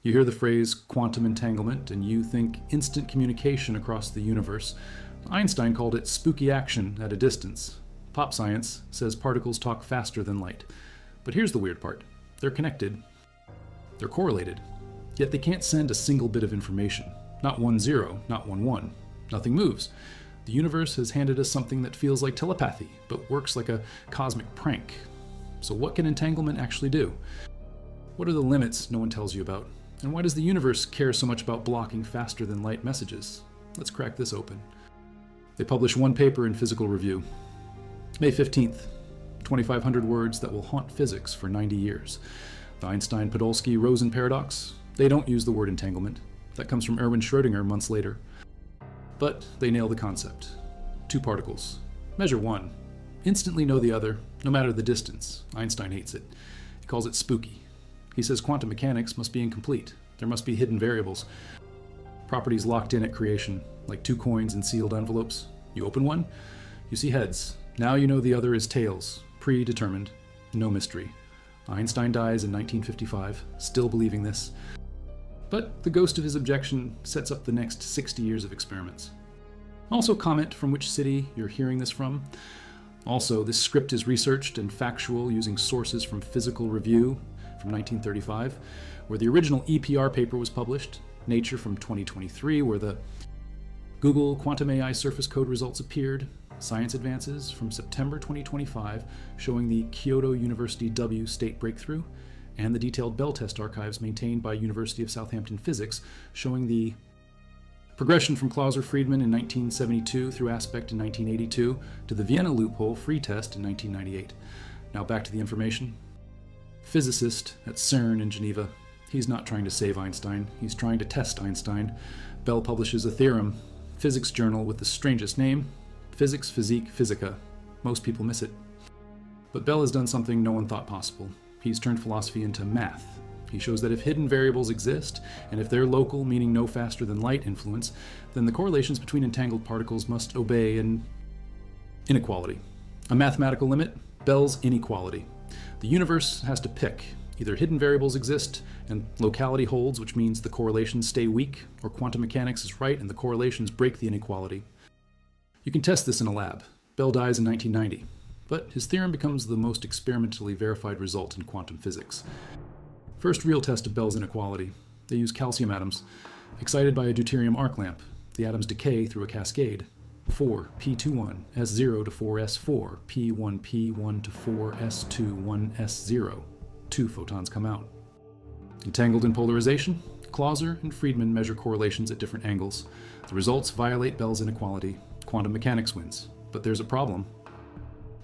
You hear the phrase quantum entanglement and you think instant communication across the universe. Einstein called it spooky action at a distance. Pop science says particles talk faster than light. But here's the weird part. They're connected. They're correlated. Yet they can't send a single bit of information. Not 1 0, not 1 1. Nothing moves. The universe has handed us something that feels like telepathy, but works like a cosmic prank. So what can entanglement actually do? What are the limits no one tells you about? And why does the universe care so much about blocking faster than light messages? Let's crack this open. They publish one paper in Physical Review. May 15th, 2,500 words that will haunt physics for 90 years. The Einstein-Podolsky-Rosen paradox. They don't use the word entanglement. That comes from Erwin Schrödinger months later. But they nail the concept. Two particles. Measure one. Instantly know the other, no matter the distance. Einstein hates it. He calls it spooky. He says quantum mechanics must be incomplete. There must be hidden variables. Properties locked in at creation, like two coins in sealed envelopes. You open one, you see heads. Now you know the other is tails. Predetermined. No mystery. Einstein dies in 1955, still believing this. But the ghost of his objection sets up the next 60 years of experiments. Also comment from which city you're hearing this from. Also, this script is researched and factual using sources from Physical Review from 1935, where the original EPR paper was published, Nature from 2023, where the Google Quantum AI Surface Code results appeared, Science Advances from September 2025, showing the Kyoto University W state breakthrough, and the detailed Bell test archives maintained by University of Southampton Physics, showing the progression from Clauser-Friedman in 1972 through Aspect in 1982 to the Vienna loophole free test in 1998. Now back to the information. Physicist at CERN in Geneva. He's not trying to save Einstein, he's trying to test Einstein. Bell publishes a theorem, physics journal with the strangest name, Physics, Physique, Physica. Most people miss it. But Bell has done something no one thought possible. He's turned philosophy into math. He shows that if hidden variables exist, and if they're local, meaning no faster than light influence, then the correlations between entangled particles must obey an inequality. A mathematical limit, Bell's inequality. The universe has to pick. Either hidden variables exist and locality holds, which means the correlations stay weak, or quantum mechanics is right and the correlations break the inequality. You can test this in a lab. Bell dies in 1990, but his theorem becomes the most experimentally verified result in quantum physics. First real test of Bell's inequality. They use calcium atoms, excited by a deuterium arc lamp. The atoms decay through a cascade. 4p21, s0 to 4s4, p1p1 to 4s2, 1s0. 2 photons come out. Entangled in polarization, Clauser and Friedman measure correlations at different angles. The results violate Bell's inequality. Quantum mechanics wins. But there's a problem.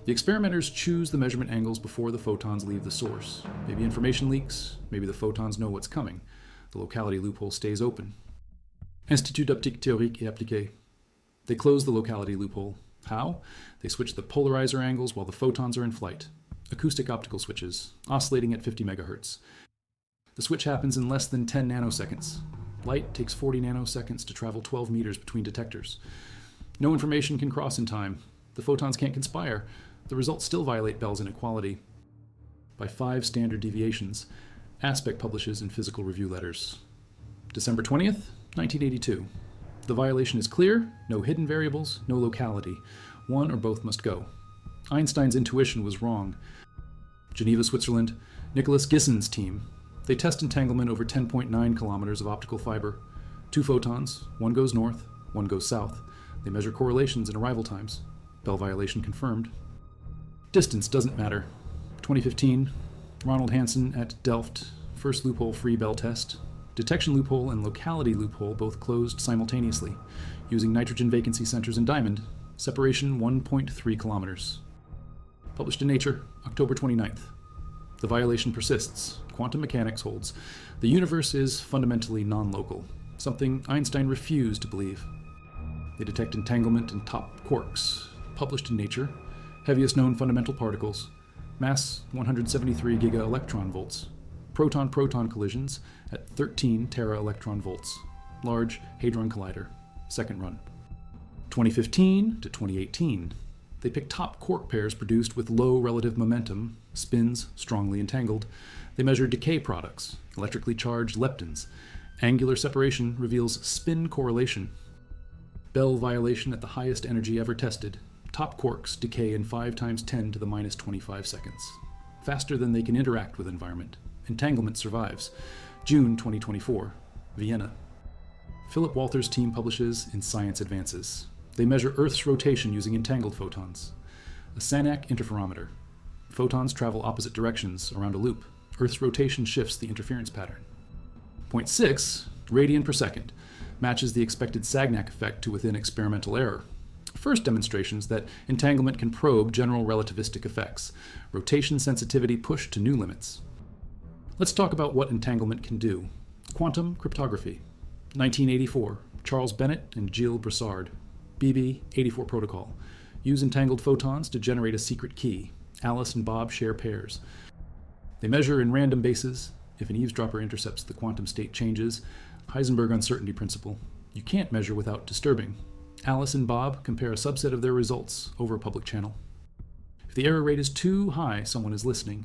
The experimenters choose the measurement angles before the photons leave the source. Maybe information leaks, maybe the photons know what's coming. The locality loophole stays open. Institut d'optique théorique et appliquée. They close the locality loophole. How? They switch the polarizer angles while the photons are in flight. Acoustic optical switches, oscillating at 50 megahertz. The switch happens in less than 10 nanoseconds. Light takes 40 nanoseconds to travel 12 meters between detectors. No information can cross in time. The photons can't conspire. The results still violate Bell's inequality by 5 standard deviations. Aspect publishes in Physical Review letters. December 20th, 1982. The violation is clear, no hidden variables, no locality. One or both must go. Einstein's intuition was wrong. Geneva, Switzerland, Nicholas Gissen's team. They test entanglement over 10.9 kilometers of optical fiber. 2 photons, one goes north, one goes south. They measure correlations and arrival times. Bell violation confirmed. Distance doesn't matter. 2015, Ronald Hansen at Delft, first loophole-free Bell test. Detection loophole and locality loophole both closed simultaneously, using nitrogen vacancy centers in diamond, separation 1.3 kilometers. Published in Nature, October 29th. The violation persists. Quantum mechanics holds. The universe is fundamentally non-local, something Einstein refused to believe. They detect entanglement in top quarks. Published in Nature, heaviest known fundamental particles, mass 173 giga-electron volts, proton-proton collisions at 13 tera-electron volts, large hadron collider, second run. 2015 to 2018. They pick top quark pairs produced with low relative momentum, spins strongly entangled. They measure decay products, electrically charged leptons. Angular separation reveals spin correlation. Bell violation at the highest energy ever tested. Top quarks decay in 5 × 10⁻25 seconds. Faster than they can interact with environment. Entanglement survives. June 2024, Vienna. Philip Walther's team publishes in Science Advances. They measure Earth's rotation using entangled photons. A Sanac interferometer. Photons travel opposite directions around a loop. Earth's rotation shifts the interference pattern. Point 6, radian per second, matches the expected Sagnac effect to within experimental error. First demonstrations that entanglement can probe general relativistic effects. Rotation sensitivity pushed to new limits. Let's talk about what entanglement can do. Quantum cryptography. 1984, Charles Bennett and Gilles Brassard. BB-84 protocol. Use entangled photons to generate a secret key. Alice and Bob share pairs. They measure in random bases. If an eavesdropper intercepts the quantum state changes, Heisenberg uncertainty principle. You can't measure without disturbing. Alice and Bob compare a subset of their results over a public channel. If the error rate is too high, someone is listening.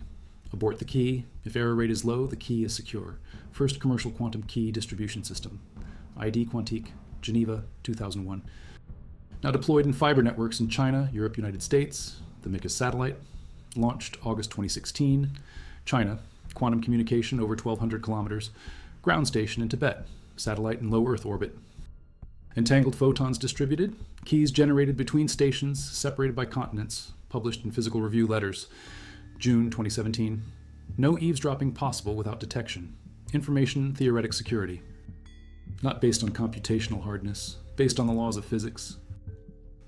Abort the key. If error rate is low, the key is secure. First commercial quantum key distribution system. ID Quantique, Geneva, 2001. Now deployed in fiber networks in China, Europe, United States. The MICA satellite, launched August 2016. China, quantum communication over 1,200 kilometers. Ground station in Tibet, satellite in low Earth orbit. Entangled photons distributed, keys generated between stations separated by continents, published in Physical Review Letters, June 2017. No eavesdropping possible without detection. Information theoretic security. Not based on computational hardness, based on the laws of physics.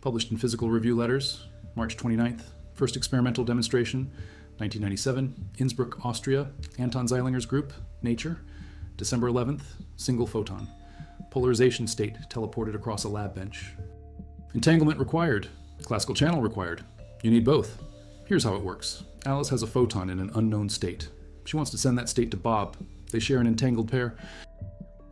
Published in Physical Review Letters, March 29th. First experimental demonstration, 1997, Innsbruck, Austria, Anton Zeilinger's group, Nature. December 11th, single photon. Polarization state teleported across a lab bench. Entanglement required. Classical channel required. You need both. Here's how it works. Alice has a photon in an unknown state. She wants to send that state to Bob. They share an entangled pair.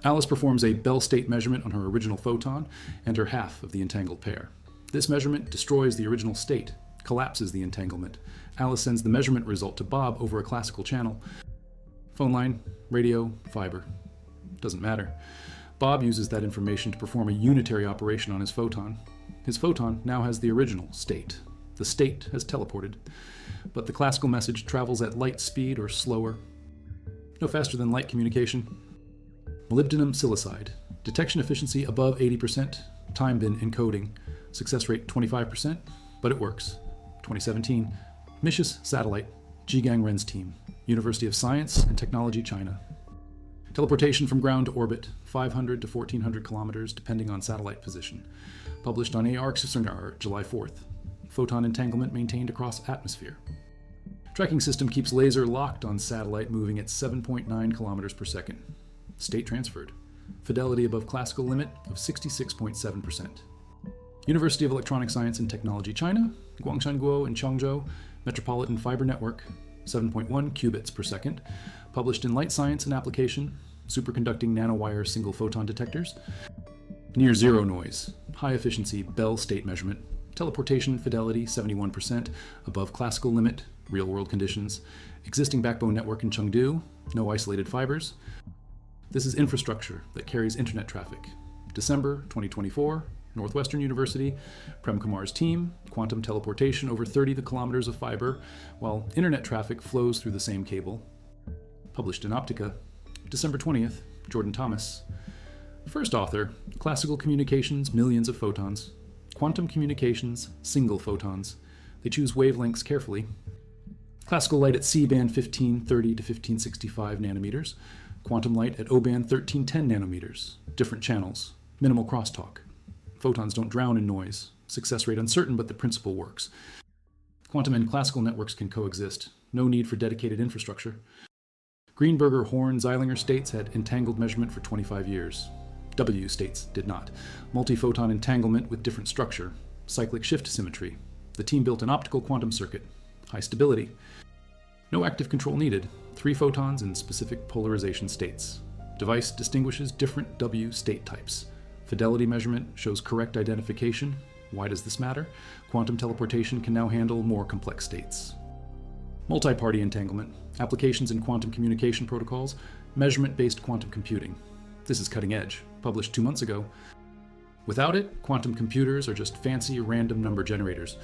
Alice performs a Bell state measurement on her original photon and her half of the entangled pair. This measurement destroys the original state, collapses the entanglement. Alice sends the measurement result to Bob over a classical channel. Phone line, radio, fiber. Doesn't matter. Bob uses that information to perform a unitary operation on his photon. His photon now has the original state. The state has teleported, but the classical message travels at light speed or slower. No faster than light communication. Molybdenum silicide. Detection efficiency above 80%. Time bin encoding. Success rate 25%, but it works. 2017. Mishis satellite. Jigang Ren's team. University of Science and Technology, China. Teleportation from ground to orbit, 500 to 1,400 kilometers, depending on satellite position. Published on Arxivsonar, July 4th. Photon entanglement maintained across atmosphere. Tracking system keeps laser locked on satellite moving at 7.9 kilometers per second. State transferred. Fidelity above classical limit of 66.7%. University of Electronic Science and Technology, China. Guangzhou and Changzhou. Metropolitan Fiber Network. 7.1 qubits per second. Published in Light Science and Application. Superconducting nanowire single photon detectors. Near zero noise. High efficiency Bell state measurement. Teleportation fidelity 71%. Above classical limit. Real world conditions. Existing backbone network in Chengdu. No isolated fibers. This is infrastructure that carries internet traffic. December 2024. Northwestern University, Prem Kumar's team, quantum teleportation over 30 kilometers of fiber, while internet traffic flows through the same cable. Published in Optica, December 20th, Jordan Thomas. First author, classical communications, millions of photons. Quantum communications, single photons. They choose wavelengths carefully. Classical light at C-band 1530 to 1565 nanometers. Quantum light at O-band 1310 nanometers. Different channels. Minimal crosstalk. Photons don't drown in noise. Success rate uncertain, but the principle works. Quantum and classical networks can coexist. No need for dedicated infrastructure. Greenberger, Horn, Zeilinger states had entangled measurement for 25 years. W states did not. Multi-photon entanglement with different structure. Cyclic shift symmetry. The team built an optical quantum circuit. High stability. No active control needed. 3 photons in specific polarization states. Device distinguishes different W state types. Fidelity measurement shows correct identification. Why does this matter? Quantum teleportation can now handle more complex states. Multi-party entanglement, applications in quantum communication protocols, measurement-based quantum computing. This is cutting edge, published 2 months ago. Without it, quantum computers are just fancy random number generators.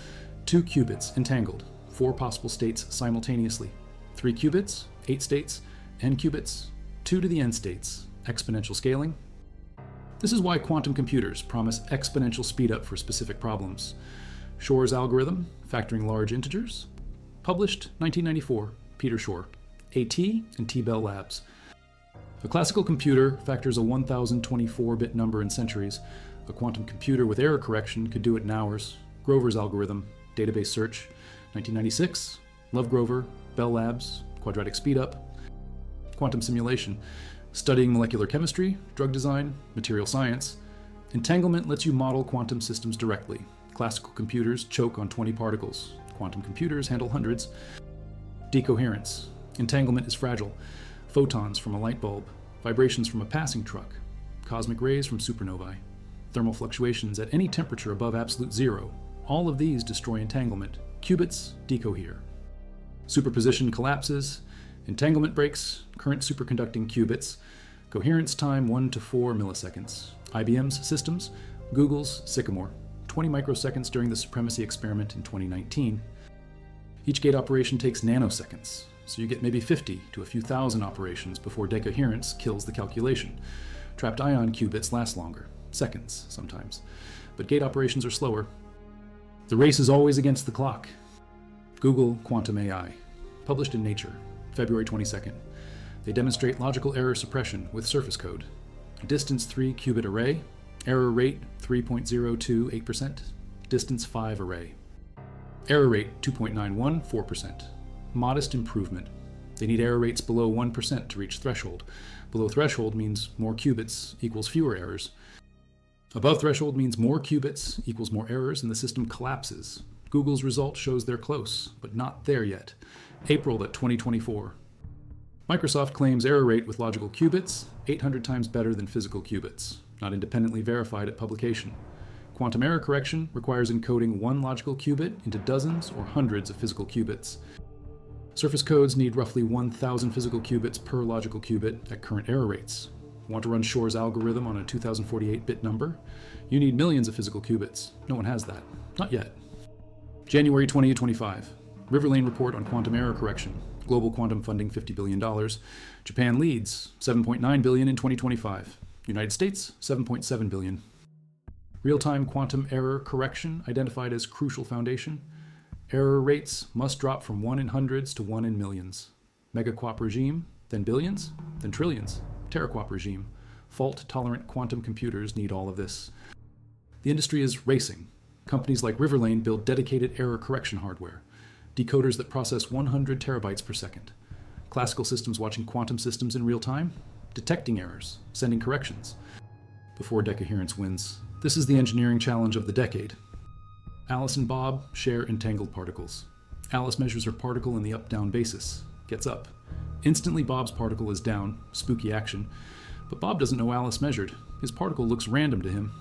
2 qubits entangled, 4 possible states simultaneously. 3 qubits, 8 states, n qubits, 2 to the n states, exponential scaling. This is why quantum computers promise exponential speedup for specific problems. Shor's algorithm, factoring large integers, published 1994, Peter Shor, AT and T-Bell Labs. A classical computer factors a 1024-bit number in centuries. A quantum computer with error correction could do it in hours. Grover's algorithm, database search, 1996, Love Grover, Bell Labs, quadratic speedup. Quantum simulation, studying molecular chemistry, drug design, material science. Entanglement lets you model quantum systems directly. Classical computers choke on 20 particles. Quantum computers handle hundreds. Decoherence. Entanglement is fragile. Photons from a light bulb, vibrations from a passing truck, cosmic rays from supernovae, thermal fluctuations at any temperature above absolute zero. All of these destroy entanglement. Qubits decohere. Superposition collapses. Entanglement breaks. Current superconducting qubits. Coherence time 1 to 4 milliseconds. IBM's systems. Google's Sycamore. 20 microseconds during the supremacy experiment in 2019. Each gate operation takes nanoseconds, so you get maybe 50 to a few thousand operations before decoherence kills the calculation. Trapped ion qubits last longer, seconds sometimes, but gate operations are slower. The race is always against the clock. Google Quantum AI, published in Nature, February 22nd. They demonstrate logical error suppression with surface code. Distance 3 qubit array, error rate 3.028%, distance 5 array. Error rate 2.91, 4%. Modest improvement. They need error rates below 1% to reach threshold. Below threshold means more qubits equals fewer errors. Above threshold means more qubits equals more errors and the system collapses. Google's result shows they're close, but not there yet. April 2024. Microsoft claims error rate with logical qubits, 800 times better than physical qubits, not independently verified at publication. Quantum error correction requires encoding 1 logical qubit into dozens or hundreds of physical qubits. Surface codes need roughly 1,000 physical qubits per logical qubit at current error rates. Want to run Shor's algorithm on a 2048-bit number? You need millions of physical qubits. No one has that. Not yet. January 2025. Riverlane report on quantum error correction. Global quantum funding $50 billion. Japan leads, $7.9 billion in 2025. United States, $7.7 billion. Real-time quantum error correction identified as crucial foundation. Error rates must drop from 1 in hundreds to 1 in millions. Megaquop regime, then billions, then trillions. Teraquop regime. Fault-tolerant quantum computers need all of this. The industry is racing. Companies like Riverlane build dedicated error correction hardware. Decoders that process 100 terabytes per second. Classical systems watching quantum systems in real time. Detecting errors, sending corrections. Before decoherence wins. This is the engineering challenge of the decade. Alice and Bob share entangled particles. Alice measures her particle in the up-down basis, gets up. Instantly Bob's particle is down, spooky action, but Bob doesn't know Alice measured. His particle looks random to him.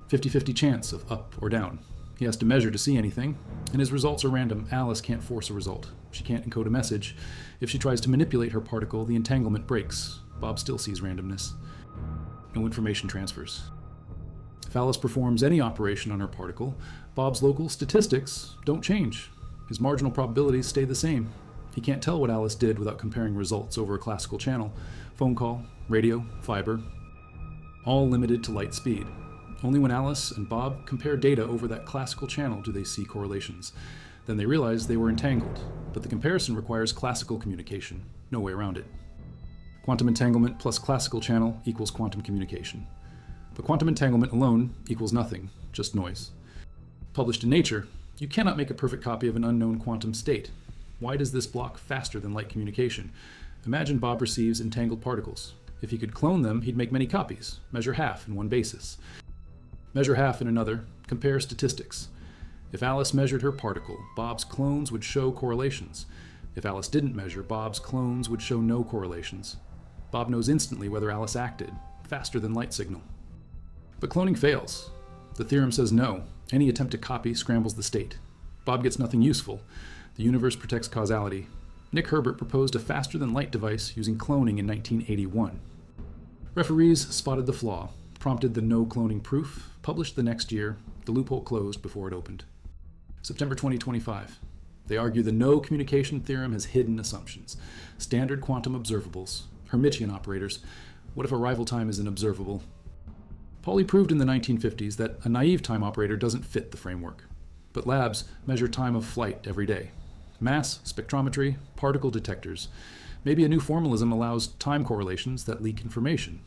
50-50 chance of up or down. He has to measure to see anything, and his results are random. Alice can't force a result. She can't encode a message. If she tries to manipulate her particle, the entanglement breaks. Bob still sees randomness. No information transfers. If Alice performs any operation on her particle, Bob's local statistics don't change. His marginal probabilities stay the same. He can't tell what Alice did without comparing results over a classical channel. Phone call, radio, fiber, all limited to light speed. Only when Alice and Bob compare data over that classical channel do they see correlations. Then they realize they were entangled, but the comparison requires classical communication. No way around it. Quantum entanglement plus classical channel equals quantum communication. But quantum entanglement alone equals nothing, just noise. Published in Nature, you cannot make a perfect copy of an unknown quantum state. Why does this block faster than light communication? Imagine Bob receives entangled particles. If he could clone them, he'd make many copies, measure half in one basis. Measure half in another, compare statistics. If Alice measured her particle, Bob's clones would show correlations. If Alice didn't measure, Bob's clones would show no correlations. Bob knows instantly whether Alice acted, faster than light signal. But cloning fails. The theorem says no. Any attempt to copy scrambles the state. Bob gets nothing useful. The universe protects causality. Nick Herbert proposed a faster-than-light device using cloning in 1981. Referees spotted the flaw, prompted the no cloning proof, published the next year. The loophole closed before it opened. September 2025. They argue the no communication theorem has hidden assumptions. Standard quantum observables. Hermitian operators. What if arrival time is an observable? Pauli proved in the 1950s that a naive time operator doesn't fit the framework. But labs measure time of flight every day. Mass, spectrometry, particle detectors. Maybe a new formalism allows time correlations that leak information.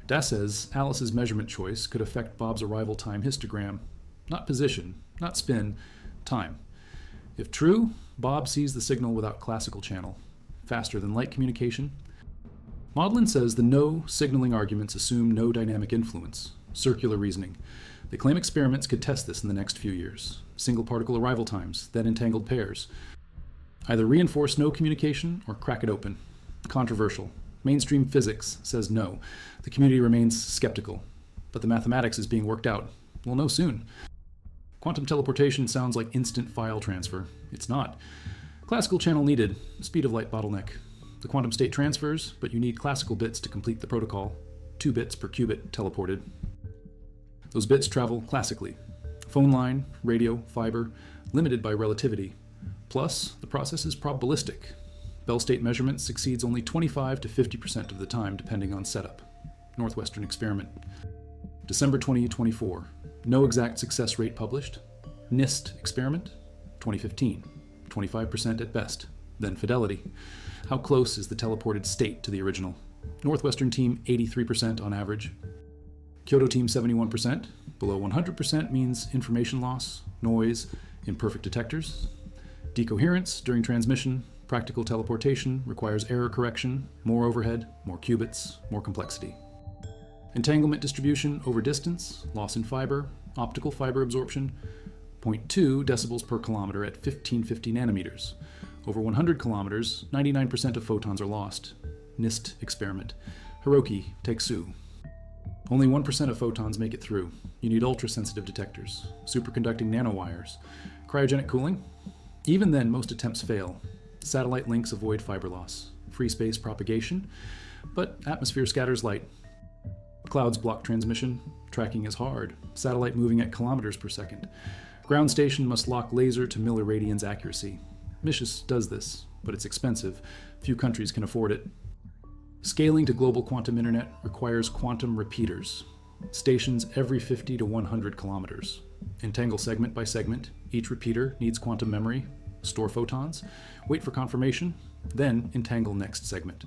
Das says Alice's measurement choice could affect Bob's arrival time histogram. Not position, not spin, time. If true, Bob sees the signal without classical channel. Faster than light communication. Maudlin says the no signaling arguments assume no dynamic influence. Circular reasoning. They claim experiments could test this in the next few years. Single particle arrival times, then entangled pairs. Either reinforce no communication or crack it open. Controversial. Mainstream physics says no. The community remains skeptical. But the mathematics is being worked out. We'll know soon. Quantum teleportation sounds like instant file transfer. It's not. Classical channel needed. Speed of light bottleneck. The quantum state transfers, but you need classical bits to complete the protocol. 2 bits per qubit teleported. Those bits travel classically. Phone line, radio, fiber, limited by relativity. Plus, the process is probabilistic. Bell state measurement succeeds only 25 to 50% of the time, depending on setup. Northwestern experiment. December 2024. No exact success rate published. NIST experiment. 2015. 25% at best. Then fidelity. How close is the teleported state to the original? Northwestern team 83% on average. Kyoto team 71%. Below 100% means information loss, noise, imperfect detectors. Decoherence during transmission, practical teleportation requires error correction, more overhead, more qubits, more complexity. Entanglement distribution over distance, loss in fiber, optical fiber absorption, 0.2 decibels per kilometer at 1550 nanometers. Over 100 kilometers, 99% of photons are lost. NIST experiment. Hiroki, Teksu. Only 1% of photons make it through. You need ultra-sensitive detectors, superconducting nanowires, cryogenic cooling. Even then, most attempts fail. Satellite links avoid fiber loss, free space propagation, but atmosphere scatters light. Clouds block transmission, tracking is hard, satellite moving at kilometers per second. Ground station must lock laser to milliradians accuracy. MISHIS does this, but it's expensive. Few countries can afford it. Scaling to global quantum internet requires quantum repeaters. Stations every 50 to 100 kilometers. Entangle segment by segment. Each repeater needs quantum memory. Store photons. Wait for confirmation. Then entangle next segment.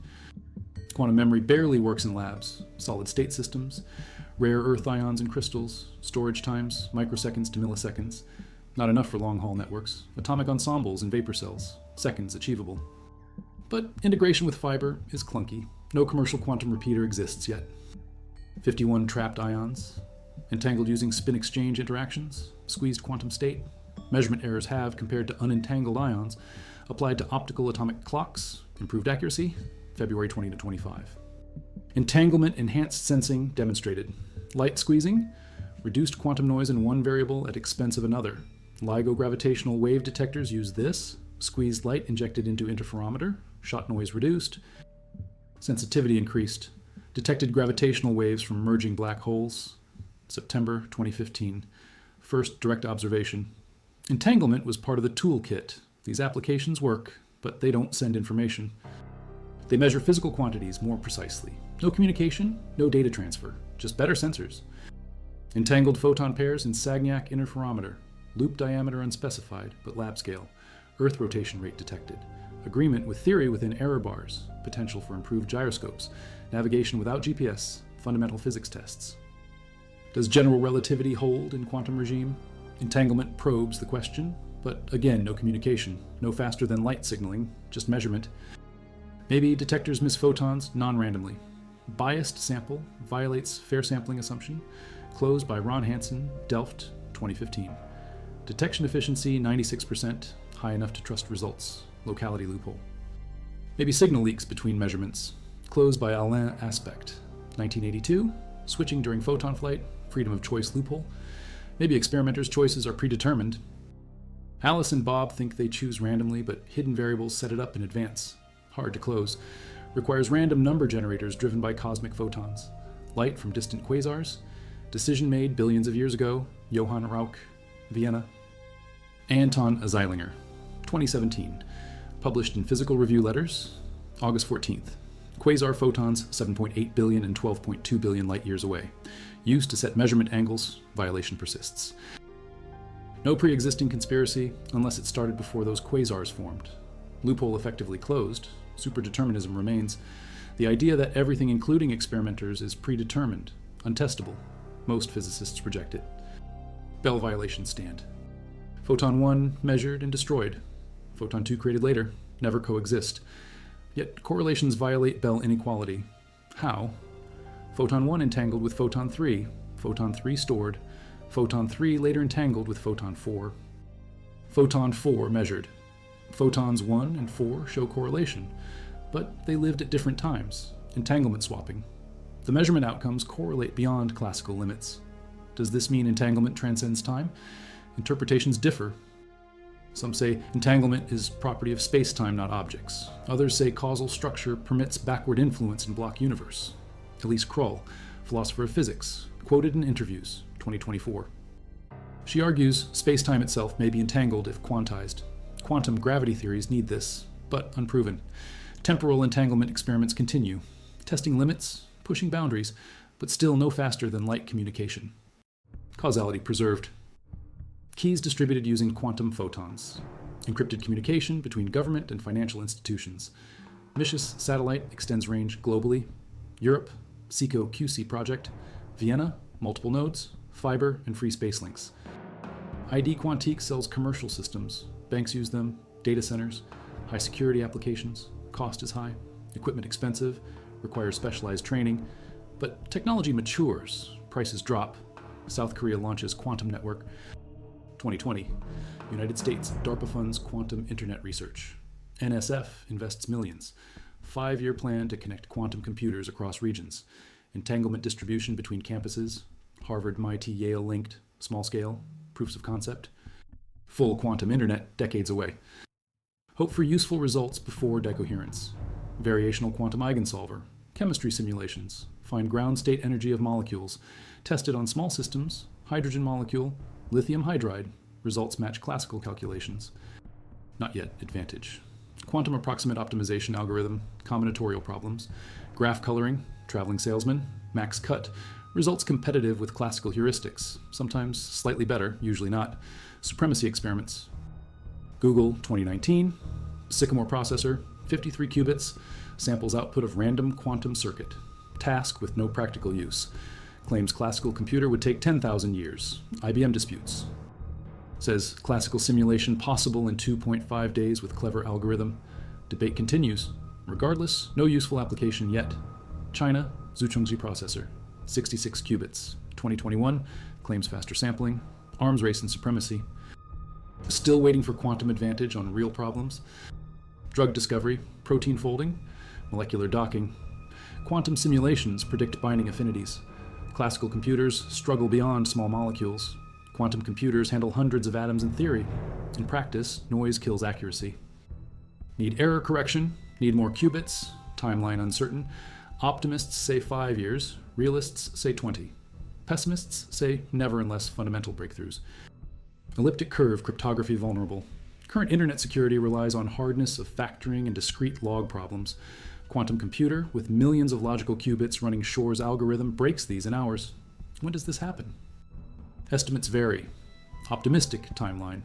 Quantum memory barely works in labs. Solid state systems. Rare earth ions and crystals. Storage times, microseconds to milliseconds. Not enough for long-haul networks. Atomic ensembles and vapor cells. Seconds achievable. But integration with fiber is clunky. No commercial quantum repeater exists yet. 51 trapped ions. Entangled using spin exchange interactions. Squeezed quantum state. Measurement errors have, compared to unentangled ions, applied to optical atomic clocks. Improved accuracy. February 2025. Entanglement enhanced sensing demonstrated. Light squeezing. Reduced quantum noise in one variable at expense of another. LIGO gravitational wave detectors use this. Squeezed light injected into interferometer. Shot noise reduced. Sensitivity increased. Detected gravitational waves from merging black holes. September 2015. First direct observation. Entanglement was part of the toolkit. These applications work, but they don't send information. They measure physical quantities more precisely. No communication, no data transfer, just better sensors. Entangled photon pairs in Sagnac interferometer. Loop diameter unspecified, but lab scale. Earth rotation rate detected. Agreement with theory within error bars. Potential for improved gyroscopes. Navigation without GPS. Fundamental physics tests. Does general relativity hold in quantum regime? Entanglement probes the question, but again, no communication. No faster than light signaling, just measurement. Maybe detectors miss photons non-randomly. Biased sample violates fair sampling assumption. Closed by Ron Hansen, Delft, 2015. Detection efficiency 96%, high enough to trust results. Locality loophole. Maybe signal leaks between measurements. Closed by Alain Aspect, 1982. Switching during photon flight, freedom of choice loophole. Maybe experimenters' choices are predetermined. Alice and Bob think they choose randomly, but hidden variables set it up in advance. Hard to close. Requires random number generators driven by cosmic photons. Light from distant quasars. Decision made billions of years ago. Johann Rauch, Vienna. Anton Zeilinger, 2017. Published in Physical Review Letters, August 14th. Quasar photons 7.8 billion and 12.2 billion light years away. Used to set measurement angles, violation persists. No pre-existing conspiracy, unless it started before those quasars formed. Loophole effectively closed, superdeterminism remains. The idea that everything including experimenters is predetermined, untestable. Most physicists reject it. Bell violations stand. Photon 1 measured and destroyed. Photon 2 created later, never coexist. Yet correlations violate Bell inequality. How? Photon 1 entangled with photon 3, photon 3 stored, photon 3 later entangled with photon 4. Photon 4 measured. Photons 1 and 4 show correlation, but they lived at different times, entanglement swapping. The measurement outcomes correlate beyond classical limits. Does this mean entanglement transcends time? Interpretations differ. Some say entanglement is property of space-time, not objects. Others say causal structure permits backward influence in block universe. Elise Kroll, philosopher of physics, quoted in interviews, 2024. She argues space-time itself may be entangled if quantized. Quantum gravity theories need this, but unproven. Temporal entanglement experiments continue, testing limits, pushing boundaries, but still no faster than light communication. Causality preserved. Keys distributed using quantum photons. Encrypted communication between government and financial institutions. MISSIS satellite extends range globally. Europe, SECO QC project. Vienna, multiple nodes, fiber, and free space links. ID Quantique sells commercial systems. Banks use them, data centers, high security applications. Cost is high, equipment expensive, requires specialized training. But technology matures, prices drop. South Korea launches quantum network. 2020, United States, DARPA funds quantum internet research. NSF invests millions. 5-year plan to connect quantum computers across regions. Entanglement distribution between campuses. Harvard, MIT, Yale linked. Small scale. Proofs of concept. Full quantum internet decades away. Hope for useful results before decoherence. Variational quantum eigensolver. Chemistry simulations. Find ground state energy of molecules. Tested on small systems. Hydrogen molecule. Lithium hydride. Results match classical calculations. Not yet advantage. Quantum approximate optimization algorithm. Combinatorial problems. Graph coloring. Traveling salesman. Max cut. Results competitive with classical heuristics. Sometimes slightly better, usually not. Supremacy experiments. Google 2019. Sycamore processor. 53 qubits. Samples output of random quantum circuit. Task with no practical use. Claims classical computer would take 10,000 years. IBM disputes. Says classical simulation possible in 2.5 days with clever algorithm. Debate continues. Regardless, no useful application yet. China, Zhuchengzi processor. 66 qubits. 2021, claims faster sampling. Arms race and supremacy. Still waiting for quantum advantage on real problems. Drug discovery, protein folding, molecular docking. Quantum simulations predict binding affinities. Classical computers struggle beyond small molecules. Quantum computers handle hundreds of atoms in theory. In practice, noise kills accuracy. Need error correction, need more qubits, timeline uncertain. Optimists say 5 years, realists say 20. Pessimists say never unless fundamental breakthroughs. Elliptic curve cryptography vulnerable. Current internet security relies on hardness of factoring and discrete log problems. Quantum computer with millions of logical qubits running Shor's algorithm breaks these in hours. When does this happen? Estimates vary. Optimistic timeline,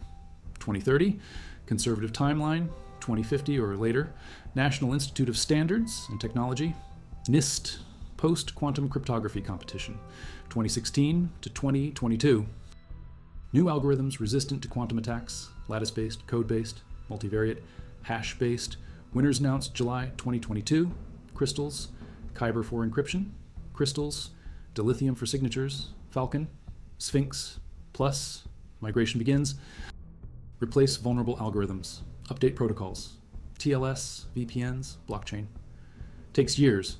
2030. Conservative timeline, 2050 or later. National Institute of Standards and Technology. NIST, Post-Quantum Cryptography Competition, 2016 to 2022. New algorithms resistant to quantum attacks, lattice-based, code-based, multivariate, hash-based. Winners announced July 2022. Crystals, Kyber for encryption. Crystals, dilithium for signatures. Falcon, Sphinx, Plus, migration begins. Replace vulnerable algorithms. Update protocols. TLS, VPNs, blockchain. Takes years.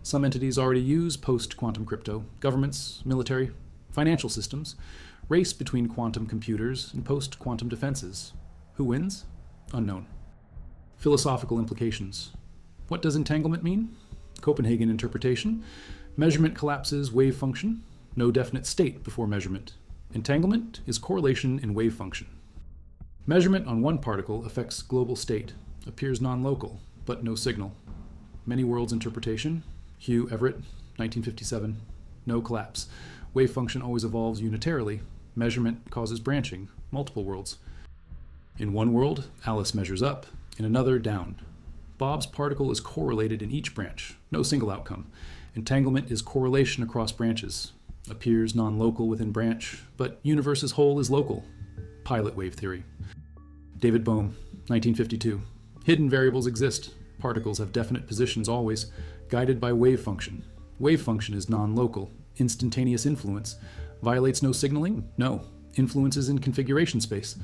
Some entities already use post-quantum crypto. Governments, military, financial systems. Race between quantum computers and post-quantum defenses. Who wins? Unknown. Philosophical implications. What does entanglement mean? Copenhagen interpretation. Measurement collapses wave function. No definite state before measurement. Entanglement is correlation in wave function. Measurement on one particle affects global state. Appears non-local, but no signal. Many worlds interpretation. Hugh Everett, 1957. No collapse. Wave function always evolves unitarily. Measurement causes branching, multiple worlds. In one world, Alice measures up. In another, down. Bob's particle is correlated in each branch. No single outcome. Entanglement is correlation across branches. Appears non-local within branch, but universe as whole is local. Pilot wave theory. David Bohm, 1952. Hidden variables exist. Particles have definite positions always, guided by wave function. Wave function is non-local. Instantaneous influence. Violates no signaling? No. Influences in configuration space.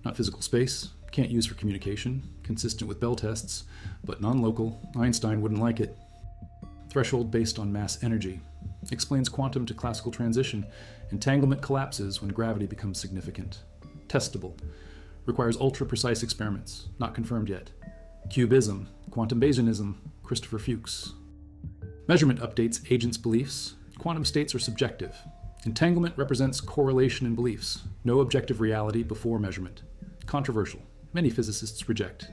Not physical space. Can't use for communication. Consistent with Bell tests. But non-local. Einstein wouldn't like it. Threshold based on mass energy. Explains quantum to classical transition. Entanglement collapses when gravity becomes significant. Testable. Requires ultra-precise experiments. Not confirmed yet. Cubism. Quantum Bayesianism. Christopher Fuchs. Measurement updates agents' beliefs. Quantum states are subjective. Entanglement represents correlation in beliefs. No objective reality before measurement. Controversial. Many physicists reject.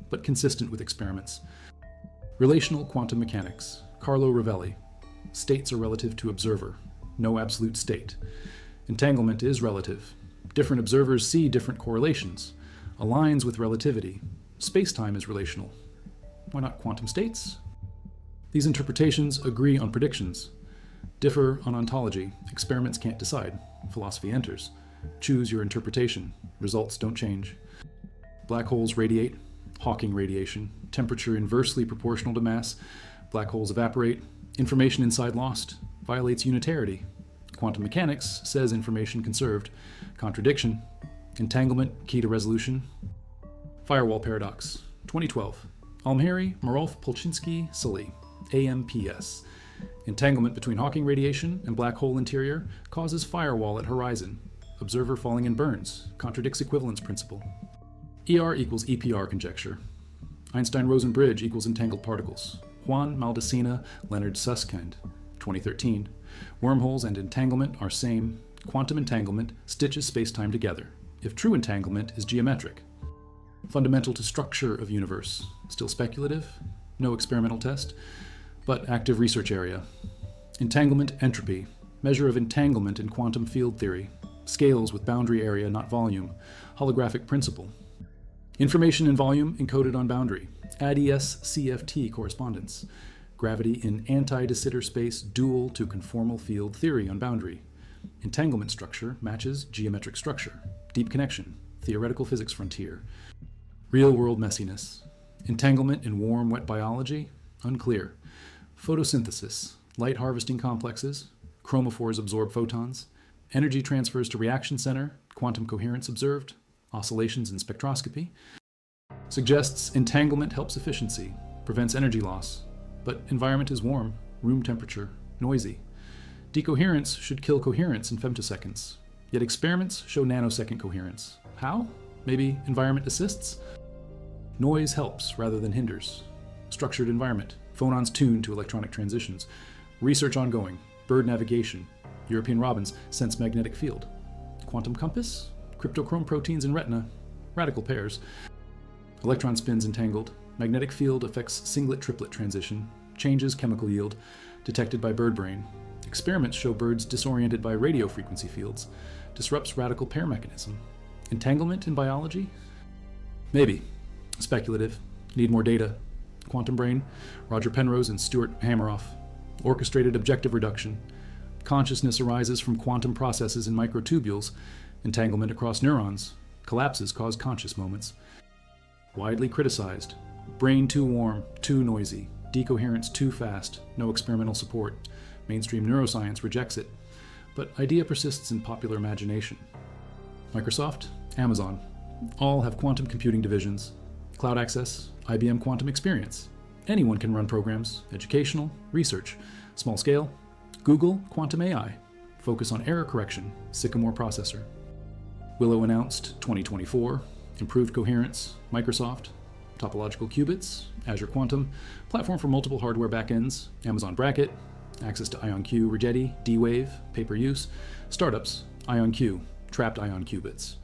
But consistent with experiments. Relational quantum mechanics. Carlo Rovelli. States are relative to observer. No absolute state. Entanglement is relative. Different observers see different correlations. Aligns with relativity. Space-time is relational. Why not quantum states? These interpretations agree on predictions. Differ on ontology. Experiments can't decide. Philosophy enters. Choose your interpretation. Results don't change. Black holes radiate. Hawking radiation. Temperature inversely proportional to mass. Black holes evaporate. Information inside lost. Violates unitarity. Quantum mechanics says information conserved. Contradiction. Entanglement, key to resolution. Firewall paradox. 2012. Almheri, Marolf Polchinski, Sully. AMPS. Entanglement between Hawking radiation and black hole interior causes firewall at horizon. Observer falling in burns. Contradicts equivalence principle. ER equals EPR conjecture. Einstein-Rosen bridge equals entangled particles. Juan Maldacena, Leonard Susskind. 2013. Wormholes and entanglement are same. Quantum entanglement stitches spacetime together. If true entanglement is geometric. Fundamental to structure of universe. Still speculative. No experimental test. But active research area. Entanglement entropy. Measure of entanglement in quantum field theory. Scales with boundary area, not volume. Holographic principle. Information in volume encoded on boundary. ADS-CFT correspondence. Gravity in anti-de Sitter space dual to conformal field theory on boundary. Entanglement structure matches geometric structure. Deep connection. Theoretical physics frontier. Real-world messiness. Entanglement in warm, wet biology? Unclear. Photosynthesis. Light harvesting complexes. Chromophores absorb photons. Energy transfers to reaction center. Quantum coherence observed. Oscillations in spectroscopy. Suggests entanglement helps efficiency. Prevents energy loss. But environment is warm. Room temperature. Noisy. Decoherence should kill coherence in femtoseconds. Yet experiments show nanosecond coherence. How? Maybe environment assists? Noise helps rather than hinders. Structured environment. Phonons tuned to electronic transitions. Research ongoing. Bird navigation. European robins sense magnetic field. Quantum compass. Cryptochrome proteins in retina. Radical pairs. Electron spins entangled. Magnetic field affects singlet-triplet transition. Changes chemical yield. Detected by bird brain. Experiments show birds disoriented by radio frequency fields. Disrupts radical pair mechanism. Entanglement in biology? Maybe. Speculative. Need more data. Quantum brain. Roger Penrose and Stuart Hameroff. Orchestrated objective reduction. Consciousness arises from quantum processes in microtubules. Entanglement across neurons. Collapses cause conscious moments. Widely criticized. Brain too warm, too noisy. Decoherence too fast. No experimental support. Mainstream neuroscience rejects it. But idea persists in popular imagination. Microsoft, Amazon, all have quantum computing divisions. Cloud access, IBM Quantum Experience. Anyone can run programs, educational, research, small scale. Google, Quantum AI. focus on error correction, Sycamore processor. Willow announced 2024, improved coherence, Microsoft, topological qubits, Azure Quantum, platform for multiple hardware backends, Amazon Bracket, access to IonQ, Rigetti, D-Wave, pay-per-use, startups, IonQ, trapped ion qubits.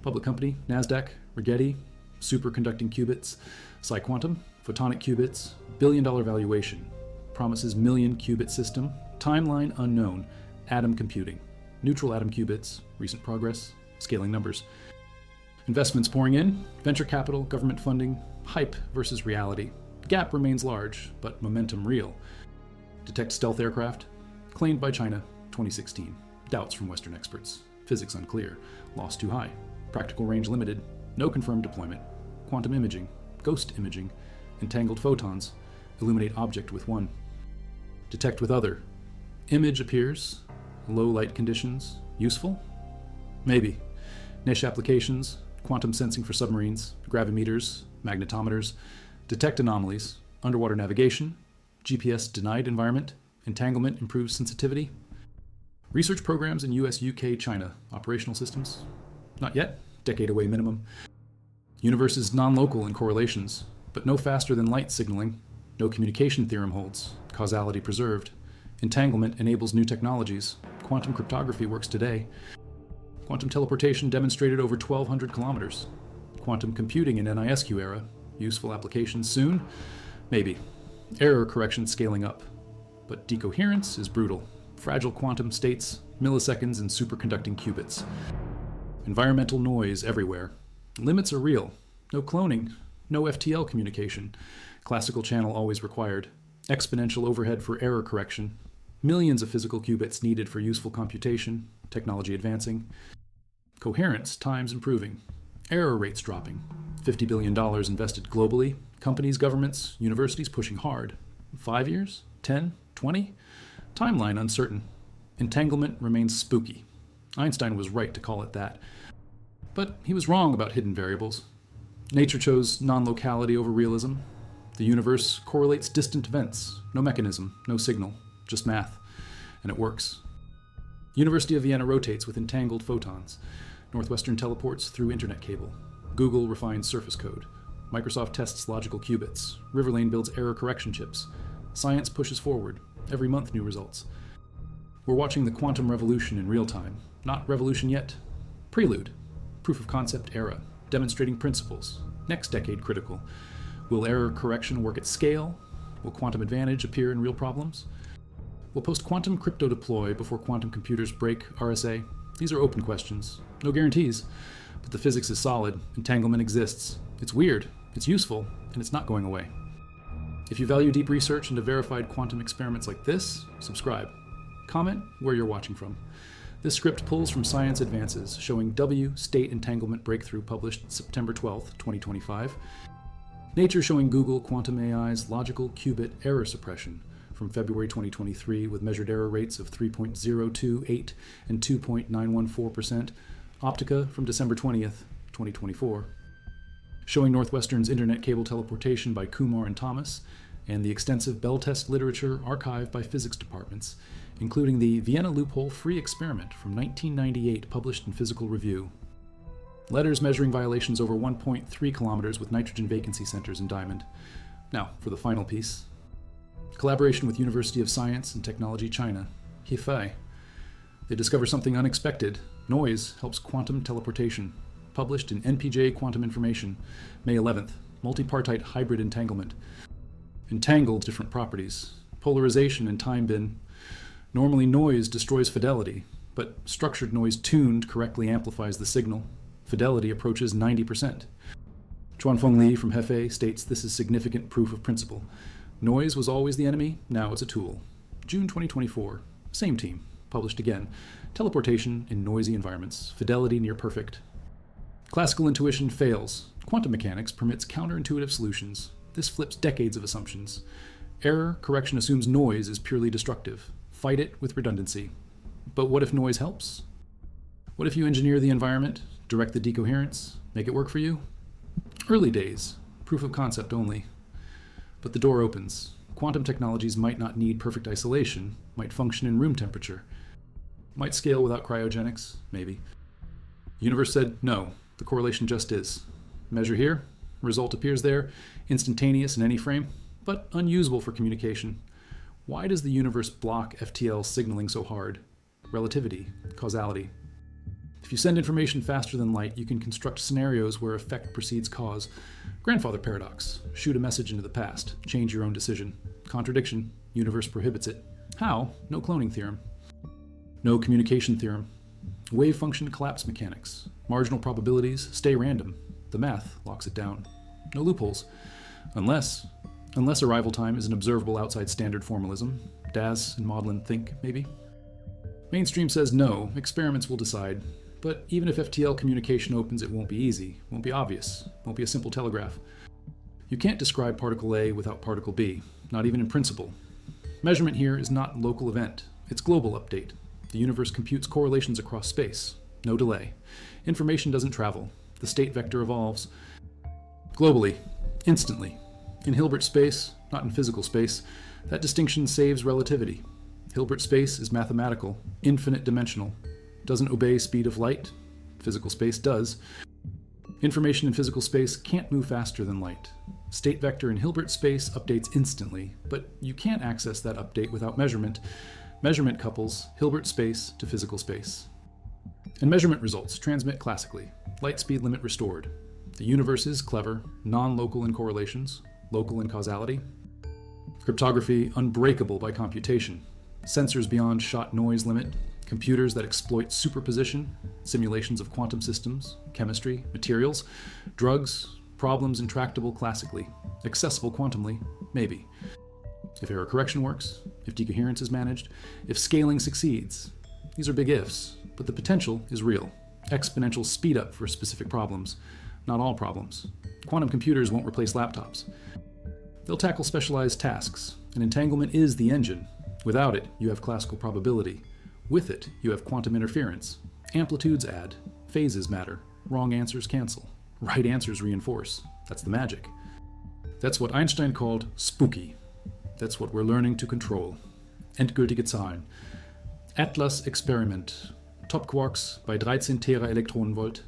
Public company, NASDAQ, Rigetti, superconducting qubits, PsiQuantum, photonic qubits, billion-dollar valuation, promises million qubit system, timeline unknown, atom computing, neutral atom qubits, recent progress, scaling numbers. Investments pouring in, venture capital, government funding, hype versus reality. Gap remains large, but momentum real. Detect stealth aircraft, claimed by China, 2016. Doubts from Western experts. Physics unclear. Loss too high. Practical range limited. No confirmed deployment. Quantum imaging, ghost imaging, entangled photons, illuminate object with one. Detect with other. Image appears, low light conditions, useful? Maybe. Niche applications, quantum sensing for submarines, gravimeters, magnetometers, detect anomalies, underwater navigation, GPS denied environment, entanglement improves sensitivity. Research programs in US, UK, China, operational systems? Not yet, decade away minimum. Universe is non-local in correlations, but no faster than light signaling. No communication theorem holds, causality preserved. Entanglement enables new technologies. Quantum cryptography works today. Quantum teleportation demonstrated over 1,200 kilometers. Quantum computing in NISQ era. Useful applications soon? Maybe. Error correction scaling up. But decoherence is brutal. Fragile quantum states, milliseconds, and superconducting qubits. Environmental noise everywhere. Limits are real. No cloning. No FTL communication. Classical channel always required. Exponential overhead for error correction. Millions of physical qubits needed for useful computation. Technology advancing. Coherence times improving. Error rates dropping. $50 billion invested globally. Companies, governments, universities pushing hard. 5 years? 10? 20? Timeline uncertain. Entanglement remains spooky. Einstein was right to call it that. But he was wrong about hidden variables. Nature chose non-locality over realism. The universe correlates distant events. No mechanism, no signal, just math. And it works. University of Vienna rotates with entangled photons. Northwestern teleports through internet cable. Google refines surface code. Microsoft tests logical qubits. Riverlane builds error correction chips. Science pushes forward. Every month, new results. We're watching the quantum revolution in real time. Not revolution yet. Prelude. Proof of concept era. Demonstrating principles. Next decade critical. Will error correction work at scale? Will quantum advantage appear in real problems? Will post-quantum crypto deploy before quantum computers break RSA? These are open questions. No guarantees. But the physics is solid. Entanglement exists. It's weird. It's useful. And it's not going away. If you value deep research into verified quantum experiments like this, subscribe. Comment where you're watching from. This script pulls from Science Advances, showing W state entanglement breakthrough published September 12, 2025. Nature showing Google Quantum AI's logical qubit error suppression from February 2023 with measured error rates of 3.028 and 2.914%. Optica from December 20th, 2024. Showing Northwestern's internet cable teleportation by Kumar and Thomas, and the extensive Bell test literature archived by physics departments, including the Vienna loophole free experiment from 1998 published in Physical Review. Letters measuring violations over 1.3 kilometers with nitrogen vacancy centers in Diamond. Now, for the final piece. Collaboration with University of Science and Technology China, Hefei. They discover something unexpected. Noise helps quantum teleportation. Published in NPJ Quantum Information, May 11th, multipartite hybrid entanglement. Entangled different properties. Polarization and time bin. Normally noise destroys fidelity, but structured noise tuned correctly amplifies the signal. Fidelity approaches 90%. Chuanfeng Li from Hefei states this is significant proof of principle. Noise was always the enemy, now it's a tool. June 2024, same team, published again. Teleportation in noisy environments, fidelity near perfect. Classical intuition fails. Quantum mechanics permits counterintuitive solutions. This flips decades of assumptions. Error correction assumes noise is purely destructive. Fight it with redundancy. But what if noise helps? What if you engineer the environment, direct the decoherence, make it work for you? Early days, proof of concept only. But the door opens. Quantum technologies might not need perfect isolation, might function in room temperature. Might scale without cryogenics, maybe. The universe said, no, the correlation just is. Measure here, result appears there, instantaneous in any frame, but unusable for communication. Why does the universe block FTL signaling so hard? Relativity, causality. If you send information faster than light, you can construct scenarios where effect precedes cause. Grandfather paradox. Shoot a message into the past. Change your own decision. Contradiction. Universe prohibits it. How? No cloning theorem. No communication theorem. Wave function collapse mechanics. Marginal probabilities stay random. The math locks it down. No loopholes. Unless arrival time is an observable outside standard formalism. Das and Maudlin think, maybe. Mainstream says no, experiments will decide. But even if FTL communication opens, it won't be easy, won't be obvious, won't be a simple telegraph. You can't describe particle A without particle B, not even in principle. Measurement here is not local event, it's global update. The universe computes correlations across space, no delay. Information doesn't travel, the state vector evolves. Globally, instantly. In Hilbert space, not in physical space, that distinction saves relativity. Hilbert space is mathematical, infinite dimensional. Doesn't obey speed of light. Physical space does. Information in physical space can't move faster than light. State vector in Hilbert space updates instantly, but you can't access that update without measurement. Measurement couples Hilbert space to physical space. And measurement results transmit classically. Light speed limit restored. The universe is clever, non-local in correlations, local in causality. Cryptography unbreakable by computation. Sensors beyond shot noise limit. Computers that exploit superposition, simulations of quantum systems, chemistry, materials, drugs, problems intractable classically, accessible quantumly, maybe. If error correction works, if decoherence is managed, if scaling succeeds. These are big ifs, but the potential is real. Exponential speed up for specific problems, not all problems. Quantum computers won't replace laptops. They'll tackle specialized tasks, and entanglement is the engine. Without it, you have classical probability. With it, you have quantum interference. Amplitudes add, phases matter, wrong answers cancel, right answers reinforce. That's the magic. That's what Einstein called spooky. That's what we're learning to control. Endgültige Zahlen. Atlas-Experiment. Top-Quarks bei 13 Tera-Elektronenvolt.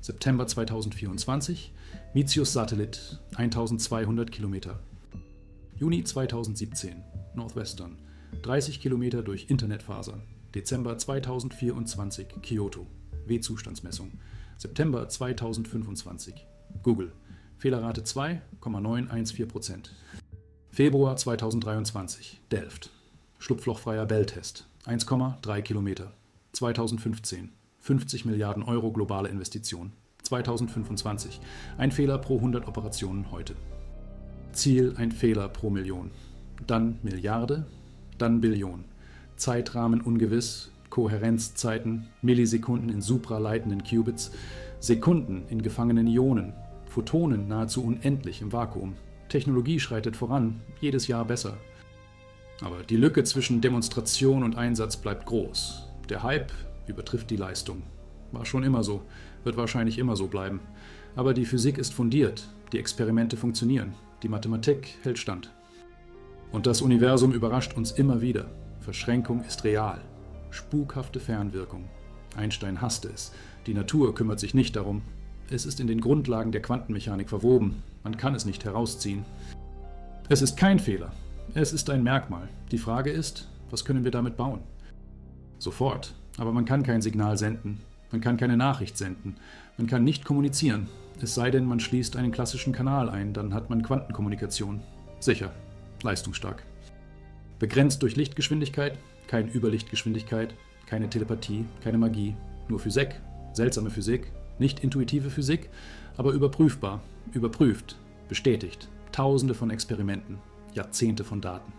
September 2024. Mitius-Satellit. 1200 Kilometer. Juni 2017. Northwestern. 30 Kilometer durch Internetfaser. Dezember 2024, Kyoto. W-Zustandsmessung. September 2025. Google. Fehlerrate 2,914%. Februar 2023. Delft. Schlupflochfreier Bell-Test. 1,3 Kilometer. 2015. 50 Milliarden Euro globale Investition. 2025. Ein Fehler pro 100 Operationen heute. Ziel ein Fehler pro Million. Dann Milliarde. Dann Billion. Zeitrahmen ungewiss, Kohärenzzeiten, Millisekunden in supraleitenden Qubits, Sekunden in gefangenen Ionen, Photonen nahezu unendlich im Vakuum. Technologie schreitet voran, jedes Jahr besser. Aber die Lücke zwischen Demonstration und Einsatz bleibt groß. Der Hype übertrifft die Leistung. War schon immer so, wird wahrscheinlich immer so bleiben. Aber die Physik ist fundiert, die Experimente funktionieren, die Mathematik hält stand. Und das Universum überrascht uns immer wieder. Verschränkung ist real. Spukhafte Fernwirkung. Einstein hasste es. Die Natur kümmert sich nicht darum. Es ist in den Grundlagen der Quantenmechanik verwoben. Man kann es nicht herausziehen. Es ist kein Fehler. Es ist ein Merkmal. Die Frage ist, was können wir damit bauen? Sofort. Aber man kann kein Signal senden. Man kann keine Nachricht senden. Man kann nicht kommunizieren. Es sei denn, man schließt einen klassischen Kanal ein, dann hat man Quantenkommunikation. Sicher. Leistungsstark. Begrenzt durch Lichtgeschwindigkeit, keine Überlichtgeschwindigkeit, keine Telepathie, keine Magie, nur Physik, seltsame Physik, nicht intuitive Physik, aber überprüfbar, überprüft, bestätigt, Tausende von Experimenten, Jahrzehnte von Daten.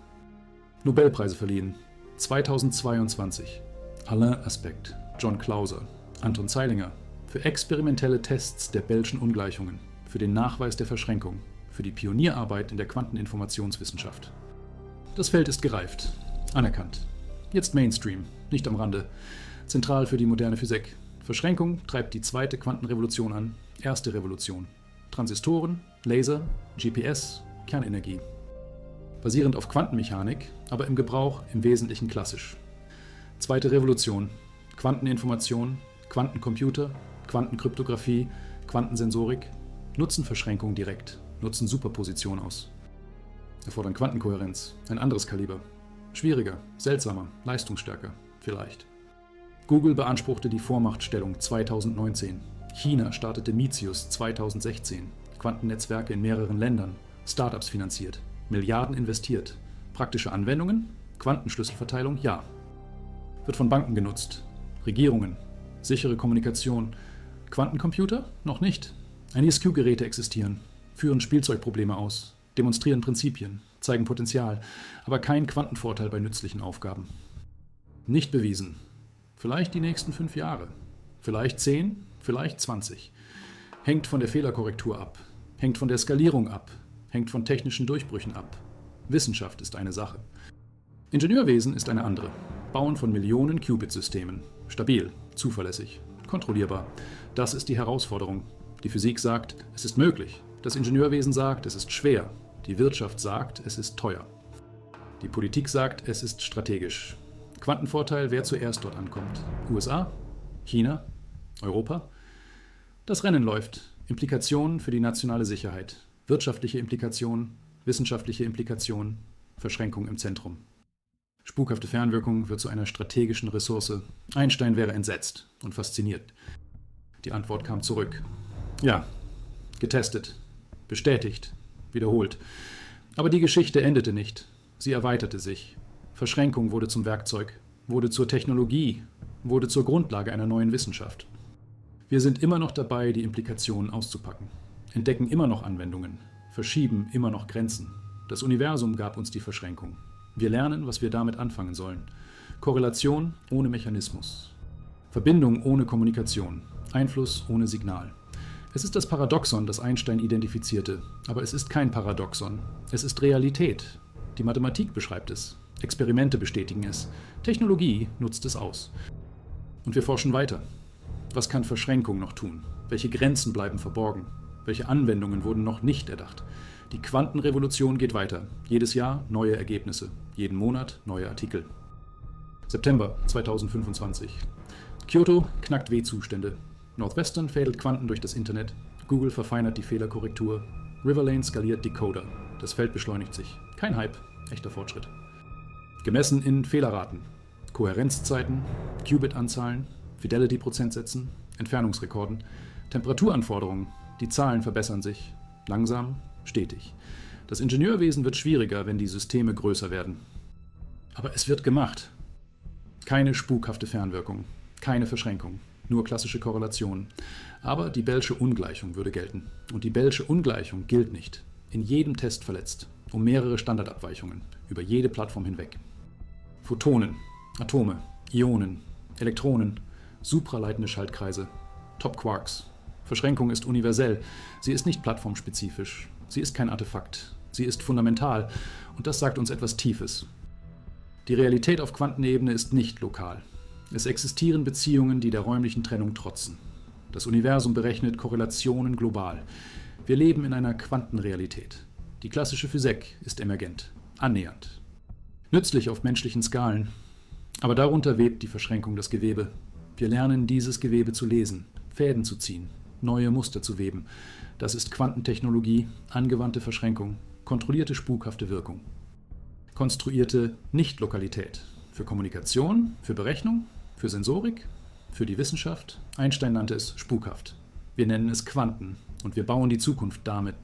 Nobelpreise verliehen. 2022. Alain Aspect, John Clauser, Anton Zeilinger, für experimentelle Tests der Bellschen Ungleichungen, für den Nachweis der Verschränkung, für die Pionierarbeit in der Quanteninformationswissenschaft. Das Feld ist gereift, anerkannt. Jetzt Mainstream, nicht am Rande. Zentral für die moderne Physik. Verschränkung treibt die zweite Quantenrevolution an, erste Revolution. Transistoren, Laser, GPS, Kernenergie. Basierend auf Quantenmechanik, aber im Gebrauch im Wesentlichen klassisch. Zweite Revolution, Quanteninformation, Quantencomputer, Quantenkryptographie, Quantensensorik nutzen Verschränkung direkt, nutzen Superposition aus. Erfordern Quantenkohärenz, ein anderes Kaliber. Schwieriger, seltsamer, leistungsstärker, vielleicht. Google beanspruchte die Vormachtstellung 2019. China startete Mitius 2016. Quantennetzwerke in mehreren Ländern, Startups finanziert, Milliarden investiert. Praktische Anwendungen? Quantenschlüsselverteilung? Ja. Wird von Banken genutzt. Regierungen. Sichere Kommunikation. Quantencomputer? Noch nicht. NISQ-Geräte existieren, führen Spielzeugprobleme aus, demonstrieren Prinzipien, zeigen Potenzial, aber kein Quantenvorteil bei nützlichen Aufgaben. Nicht bewiesen. Vielleicht die nächsten 5 Jahre. Vielleicht 10, vielleicht 20. Hängt von der Fehlerkorrektur ab. Hängt von der Skalierung ab. Hängt von technischen Durchbrüchen ab. Wissenschaft ist eine Sache. Ingenieurwesen ist eine andere. Bauen von Millionen Qubit-Systemen. Stabil, zuverlässig, kontrollierbar. Das ist die Herausforderung. Die Physik sagt, es ist möglich. Das Ingenieurwesen sagt, es ist schwer. Die Wirtschaft sagt, es ist teuer. Die Politik sagt, es ist strategisch. Quantenvorteil, wer zuerst dort ankommt. USA? China? Europa? Das Rennen läuft. Implikationen für die nationale Sicherheit. Wirtschaftliche Implikationen, wissenschaftliche Implikationen, Verschränkung im Zentrum. Spukhafte Fernwirkung wird zu einer strategischen Ressource. Einstein wäre entsetzt und fasziniert. Die Antwort kam zurück. Ja, getestet, bestätigt, wiederholt. Aber die Geschichte endete nicht. Sie erweiterte sich. Verschränkung wurde zum Werkzeug, wurde zur Technologie, wurde zur Grundlage einer neuen Wissenschaft. Wir sind immer noch dabei, die Implikationen auszupacken, entdecken immer noch Anwendungen, verschieben immer noch Grenzen. Das Universum gab uns die Verschränkung. Wir lernen, was wir damit anfangen sollen. Korrelation ohne Mechanismus. Verbindung ohne Kommunikation. Einfluss ohne Signal. Es ist das Paradoxon, das Einstein identifizierte. Aber es ist kein Paradoxon. Es ist Realität. Die Mathematik beschreibt es. Experimente bestätigen es. Technologie nutzt es aus. Und wir forschen weiter. Was kann Verschränkung noch tun? Welche Grenzen bleiben verborgen? Welche Anwendungen wurden noch nicht erdacht? Die Quantenrevolution geht weiter. Jedes Jahr neue Ergebnisse. Jeden Monat neue Artikel. September 2025. Kyoto knackt W-Zustände. Northwestern fädelt Quanten durch das Internet. Google verfeinert die Fehlerkorrektur. Riverlane skaliert Decoder. Das Feld beschleunigt sich. Kein Hype, echter Fortschritt. Gemessen in Fehlerraten, Kohärenzzeiten, Qubit-Anzahlen, Fidelity-Prozentsätzen, Entfernungsrekorden, Temperaturanforderungen. Die Zahlen verbessern sich. Langsam, stetig. Das Ingenieurwesen wird schwieriger, wenn die Systeme größer werden. Aber es wird gemacht. Keine spukhafte Fernwirkung, keine Verschränkung, nur klassische Korrelation. Aber die Bellsche Ungleichung würde gelten. Und die Bellsche Ungleichung gilt nicht. In jedem Test verletzt. Um mehrere Standardabweichungen. Über jede Plattform hinweg. Photonen, Atome, Ionen, Elektronen, supraleitende Schaltkreise, Top-Quarks. Verschränkung ist universell. Sie ist nicht plattformspezifisch. Sie ist kein Artefakt. Sie ist fundamental. Und das sagt uns etwas Tiefes. Die Realität auf Quantenebene ist nicht lokal. Es existieren Beziehungen, die der räumlichen Trennung trotzen. Das Universum berechnet Korrelationen global. Wir leben in einer Quantenrealität. Die klassische Physik ist emergent, annähernd. Nützlich auf menschlichen Skalen. Aber darunter webt die Verschränkung das Gewebe. Wir lernen, dieses Gewebe zu lesen, Fäden zu ziehen, neue Muster zu weben. Das ist Quantentechnologie, angewandte Verschränkung, kontrollierte spukhafte Wirkung. Konstruierte Nicht-Lokalität. Für Kommunikation, für Berechnung, für Sensorik, für die Wissenschaft. Einstein nannte es spukhaft. Wir nennen es Quanten und wir bauen die Zukunft damit